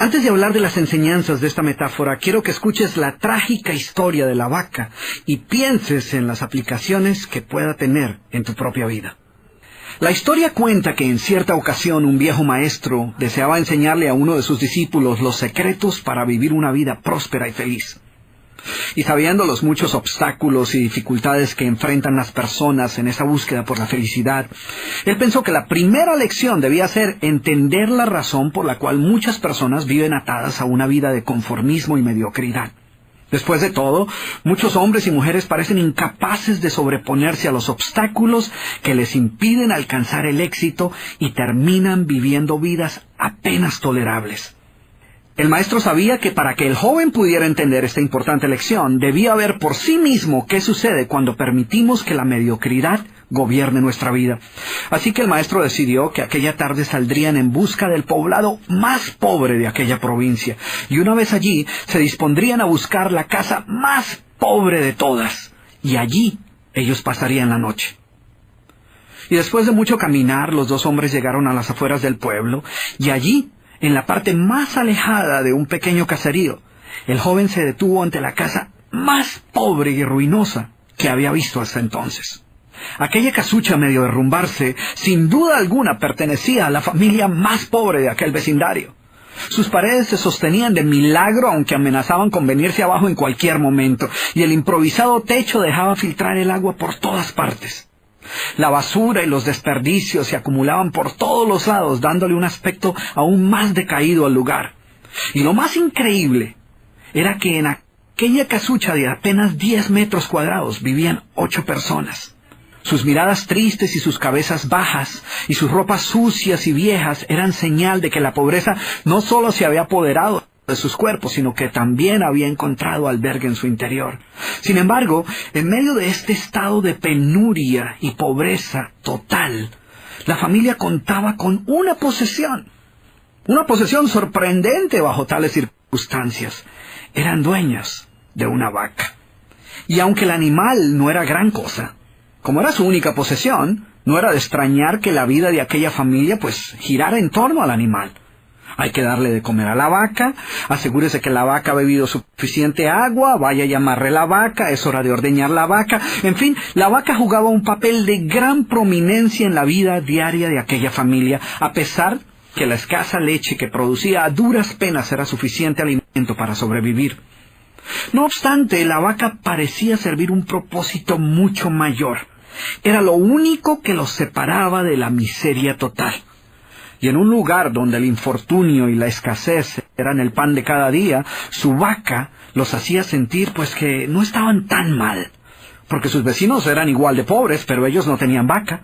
Antes de hablar de las enseñanzas de esta metáfora, quiero que escuches la trágica historia de la vaca y pienses en las aplicaciones que pueda tener en tu propia vida. La historia cuenta que en cierta ocasión un viejo maestro deseaba enseñarle a uno de sus discípulos los secretos para vivir una vida próspera y feliz. Y sabiendo los muchos obstáculos y dificultades que enfrentan las personas en esa búsqueda por la felicidad, él pensó que la primera lección debía ser entender la razón por la cual muchas personas viven atadas a una vida de conformismo y mediocridad. Después de todo, muchos hombres y mujeres parecen incapaces de sobreponerse a los obstáculos que les impiden alcanzar el éxito y terminan viviendo vidas apenas tolerables. El maestro sabía que para que el joven pudiera entender esta importante lección, debía ver por sí mismo qué sucede cuando permitimos que la mediocridad gobierne nuestra vida. Así que el maestro decidió que aquella tarde saldrían en busca del poblado más pobre de aquella provincia, y una vez allí se dispondrían a buscar la casa más pobre de todas, y allí ellos pasarían la noche. Y después de mucho caminar, los dos hombres llegaron a las afueras del pueblo, y allí, en la parte más alejada de un pequeño caserío, el joven se detuvo ante la casa más pobre y ruinosa que había visto hasta entonces. Aquella casucha, medio derrumbarse, sin duda alguna pertenecía a la familia más pobre de aquel vecindario. Sus paredes se sostenían de milagro, aunque amenazaban con venirse abajo en cualquier momento, y el improvisado techo dejaba filtrar el agua por todas partes. La basura y los desperdicios se acumulaban por todos los lados, dándole un aspecto aún más decaído al lugar. Y lo más increíble era que en aquella casucha de apenas 10 metros cuadrados vivían 8 personas. Sus miradas tristes y sus cabezas bajas y sus ropas sucias y viejas eran señal de que la pobreza no solo se había apoderado de sus cuerpos, sino que también había encontrado albergue en su interior. Sin embargo, en medio de este estado de penuria y pobreza total, la familia contaba con una posesión sorprendente bajo tales circunstancias. Eran dueños de una vaca. Y aunque el animal no era gran cosa, como era su única posesión, no era de extrañar que la vida de aquella familia girara en torno al animal. Hay que darle de comer a la vaca, asegúrese que la vaca ha bebido suficiente agua, vaya y amarre la vaca, es hora de ordeñar la vaca. En fin, la vaca jugaba un papel de gran prominencia en la vida diaria de aquella familia, a pesar que la escasa leche que producía a duras penas era suficiente alimento para sobrevivir. No obstante, la vaca parecía servir un propósito mucho mayor. Era lo único que los separaba de la miseria total. Y en un lugar donde el infortunio y la escasez eran el pan de cada día, su vaca los hacía sentir que no estaban tan mal, porque sus vecinos eran igual de pobres, pero ellos no tenían vaca.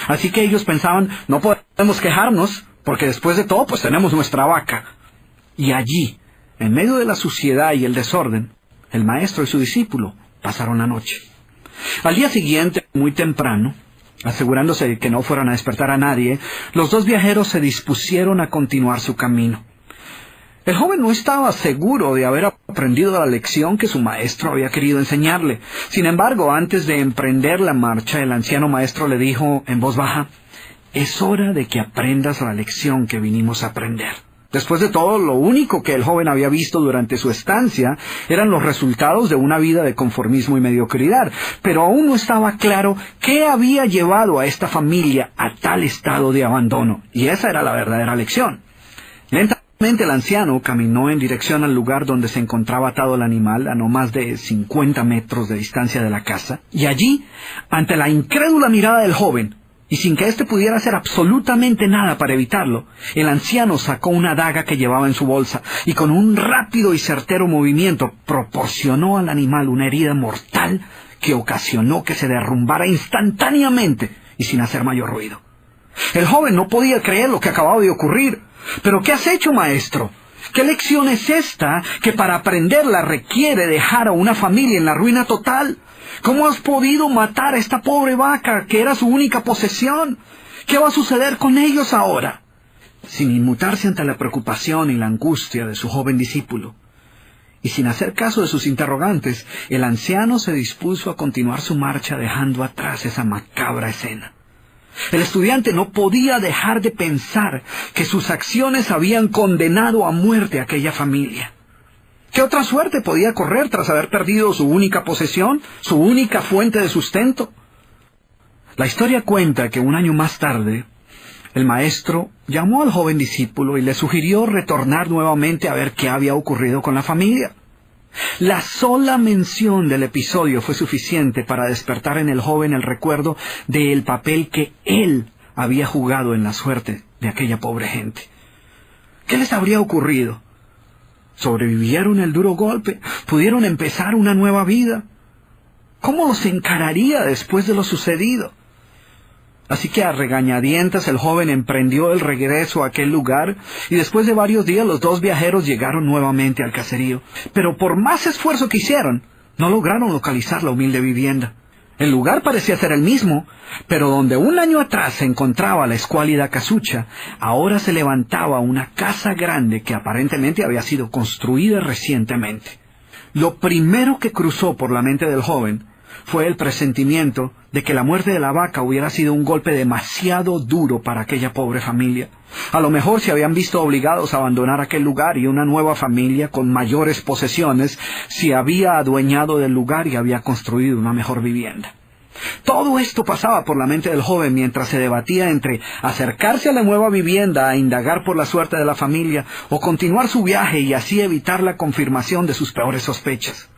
Así que ellos pensaban, no podemos quejarnos, porque después de todo tenemos nuestra vaca. Y allí, en medio de la suciedad y el desorden, el maestro y su discípulo pasaron la noche. Al día siguiente, muy temprano, asegurándose de que no fueran a despertar a nadie, los dos viajeros se dispusieron a continuar su camino. El joven no estaba seguro de haber aprendido la lección que su maestro había querido enseñarle. Sin embargo, antes de emprender la marcha, el anciano maestro le dijo en voz baja: «Es hora de que aprendas la lección que vinimos a aprender». Después de todo, lo único que el joven había visto durante su estancia eran los resultados de una vida de conformismo y mediocridad, pero aún no estaba claro qué había llevado a esta familia a tal estado de abandono, y esa era la verdadera lección. Lentamente el anciano caminó en dirección al lugar donde se encontraba atado el animal, a no más de 50 metros de distancia de la casa, y allí, ante la incrédula mirada del joven, y sin que éste pudiera hacer absolutamente nada para evitarlo, el anciano sacó una daga que llevaba en su bolsa y con un rápido y certero movimiento proporcionó al animal una herida mortal que ocasionó que se derrumbara instantáneamente y sin hacer mayor ruido. El joven no podía creer lo que acababa de ocurrir. «¿Pero qué has hecho, maestro? ¿Qué lección es esta que para aprenderla requiere dejar a una familia en la ruina total? ¿Cómo has podido matar a esta pobre vaca que era su única posesión? ¿Qué va a suceder con ellos ahora?» Sin inmutarse ante la preocupación y la angustia de su joven discípulo, y sin hacer caso de sus interrogantes, el anciano se dispuso a continuar su marcha dejando atrás esa macabra escena. El estudiante no podía dejar de pensar que sus acciones habían condenado a muerte a aquella familia. ¿Qué otra suerte podía correr tras haber perdido su única posesión, su única fuente de sustento? La historia cuenta que un año más tarde, el maestro llamó al joven discípulo y le sugirió retornar nuevamente a ver qué había ocurrido con la familia. La sola mención del episodio fue suficiente para despertar en el joven el recuerdo del papel que él había jugado en la suerte de aquella pobre gente. ¿Qué les habría ocurrido? ¿Sobrevivieron el duro golpe? ¿Pudieron empezar una nueva vida? ¿Cómo los encararía después de lo sucedido? Así que a regañadientes el joven emprendió el regreso a aquel lugar y después de varios días los dos viajeros llegaron nuevamente al caserío. Pero por más esfuerzo que hicieron, no lograron localizar la humilde vivienda. El lugar parecía ser el mismo, pero donde un año atrás se encontraba la escuálida casucha, ahora se levantaba una casa grande que aparentemente había sido construida recientemente. Lo primero que cruzó por la mente del joven fue el presentimiento de que la muerte de la vaca hubiera sido un golpe demasiado duro para aquella pobre familia. A lo mejor se habían visto obligados a abandonar aquel lugar y una nueva familia con mayores posesiones se había adueñado del lugar y había construido una mejor vivienda. Todo esto pasaba por la mente del joven mientras se debatía entre acercarse a la nueva vivienda a indagar por la suerte de la familia o continuar su viaje y así evitar la confirmación de sus peores sospechas.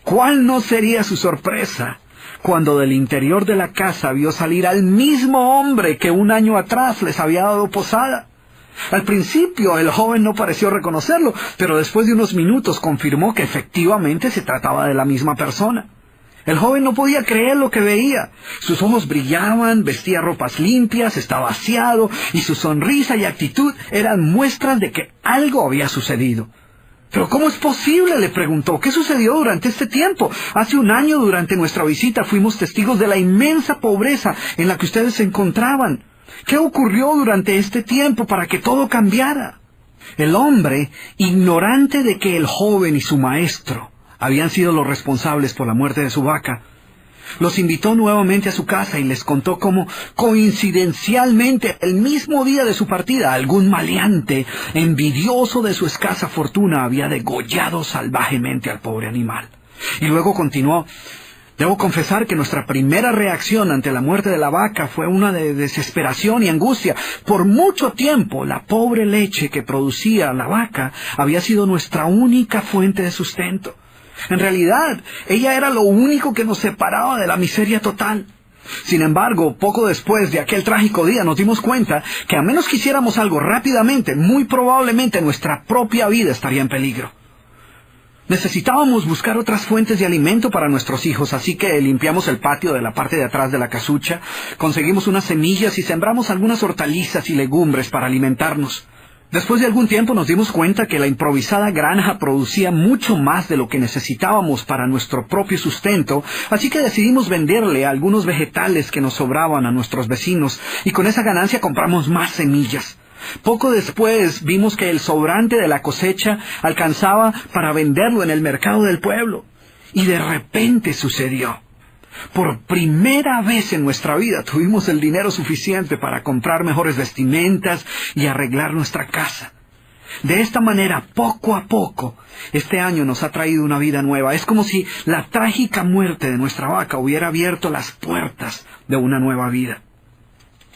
¿Cuál no sería su sorpresa cuando del interior de la casa vio salir al mismo hombre que un año atrás les había dado posada? Al principio el joven no pareció reconocerlo, pero después de unos minutos confirmó que efectivamente se trataba de la misma persona. El joven no podía creer lo que veía. Sus ojos brillaban, vestía ropas limpias, estaba aseado, y su sonrisa y actitud eran muestras de que algo había sucedido. ¿Pero cómo es posible?, le preguntó. ¿Qué sucedió durante este tiempo? Hace un año, durante nuestra visita, fuimos testigos de la inmensa pobreza en la que ustedes se encontraban. ¿Qué ocurrió durante este tiempo para que todo cambiara? El hombre, ignorante de que el joven y su maestro habían sido los responsables por la muerte de su vaca, los invitó nuevamente a su casa y les contó cómo, coincidencialmente, el mismo día de su partida, algún maleante, envidioso de su escasa fortuna, había degollado salvajemente al pobre animal. Y luego continuó: debo confesar que nuestra primera reacción ante la muerte de la vaca fue una de desesperación y angustia. Por mucho tiempo, la pobre leche que producía la vaca había sido nuestra única fuente de sustento. En realidad, ella era lo único que nos separaba de la miseria total. Sin embargo, poco después de aquel trágico día nos dimos cuenta que a menos que hiciéramos algo rápidamente, muy probablemente nuestra propia vida estaría en peligro. Necesitábamos buscar otras fuentes de alimento para nuestros hijos, así que limpiamos el patio de la parte de atrás de la casucha, conseguimos unas semillas y sembramos algunas hortalizas y legumbres para alimentarnos. Después de algún tiempo nos dimos cuenta que la improvisada granja producía mucho más de lo que necesitábamos para nuestro propio sustento, así que decidimos venderle algunos vegetales que nos sobraban a nuestros vecinos, y con esa ganancia compramos más semillas. Poco después vimos que el sobrante de la cosecha alcanzaba para venderlo en el mercado del pueblo. Y de repente sucedió. Por primera vez en nuestra vida tuvimos el dinero suficiente para comprar mejores vestimentas y arreglar nuestra casa. De esta manera, poco a poco, este año nos ha traído una vida nueva. Es como si la trágica muerte de nuestra vaca hubiera abierto las puertas de una nueva vida.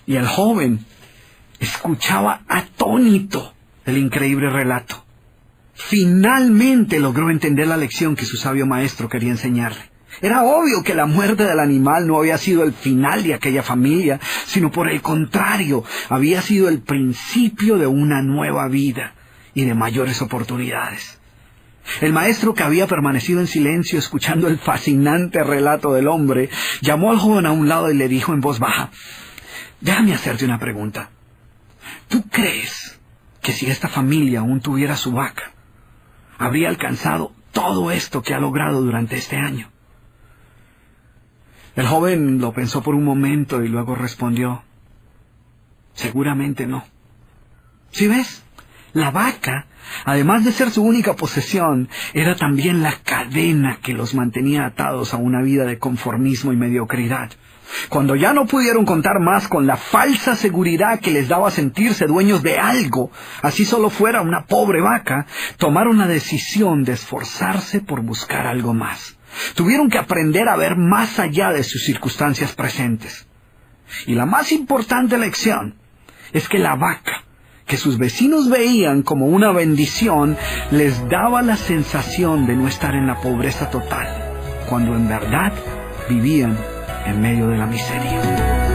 Y el joven escuchaba atónito el increíble relato. Finalmente logró entender la lección que su sabio maestro quería enseñarle. Era obvio que la muerte del animal no había sido el final de aquella familia, sino por el contrario, había sido el principio de una nueva vida y de mayores oportunidades. El maestro, que había permanecido en silencio escuchando el fascinante relato del hombre, llamó al joven a un lado y le dijo en voz baja: déjame hacerte una pregunta. ¿Tú crees que si esta familia aún tuviera su vaca, habría alcanzado todo esto que ha logrado durante este año? El joven lo pensó por un momento y luego respondió: seguramente no. ¿Sí ves? La vaca, además de ser su única posesión, era también la cadena que los mantenía atados a una vida de conformismo y mediocridad. Cuando ya no pudieron contar más con la falsa seguridad que les daba sentirse dueños de algo, así solo fuera una pobre vaca, tomaron la decisión de esforzarse por buscar algo más. Tuvieron que aprender a ver más allá de sus circunstancias presentes. Y la más importante lección es que la vaca, que sus vecinos veían como una bendición, les daba la sensación de no estar en la pobreza total, cuando en verdad vivían en medio de la miseria.